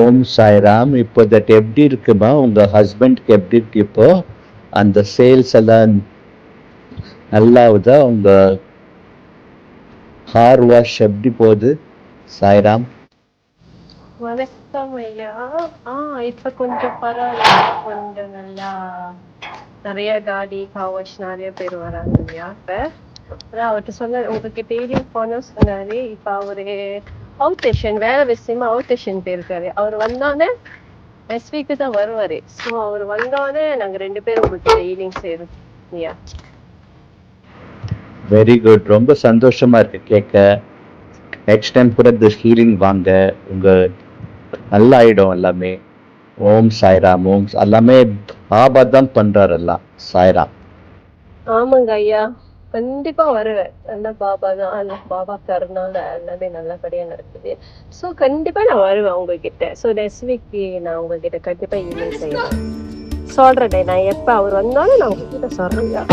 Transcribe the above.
ஓம் சாய்ராம். இப்போ தட் எப்படி இருக்குமா? உங்க ஹஸ்பண்ட்க்கு எப்படி இருக்கு இப்போ? அந்த சேல்ஸ் எல்லாம் நல்லாவுதா? உங்க கார் வாஷ் எப்படி போகுது? சாய்ராம். வணக்கம் ஐயா. ஆ இப்ப கொஞ்சம் பரவாயில்ல. கொஞ்சம் நல்லா நிறைய காடி கார் வாஷ் நிறைய பேர் வராங்க இல்லையா இப்ப. அதான் அவர்கிட்ட சொன்ன உங்களுக்கு டெய்லியும் போனோம் சொன்னாரு. இப்ப அவரு அவுட் ஸ்டேஷன் வேலை விஷயமா அவுட் ஸ்டேஷன் போயிருக்காரு. அவர் வந்தோடனே நெக்ஸ்ட் வீக்கு தான் வருவாரு. ஸோ அவர் வந்தோடனே நாங்க 2 பேரும் உங்களுக்கு டெய்லியும் சேரும் ஐயா. Very good. ரொம்ப சந்தோஷமா இருக்கு கேட்க. நெக்ஸ்ட் டைம் கூட இந்த ஹீலிங் வாங்க. உங்க நல்லா ஆயிடும் எல்லாமே. ஓம் சாய்ராம். ஓம் எல்லாமே பாபா தான் பண்றாரு எல்லாம். சாய்ராம். ஆமாங்க ஐயா. கண்டிப்பா வருவேன். நல்ல பாபா தான். அந்த பாபா கருணால எல்லாமே நல்லபடியா நடக்குது. ஸோ கண்டிப்பா நான் வருவேன் உங்ககிட்ட. ஸோ நெக்ஸ்ட் வீக் நான் உங்ககிட்ட கண்டிப்பா ஈவினிங் செய்யறேன். சொல்றேன் நான் எப்ப அவர் வந்தாலும் நான் உங்ககிட்ட சொல்றேன்.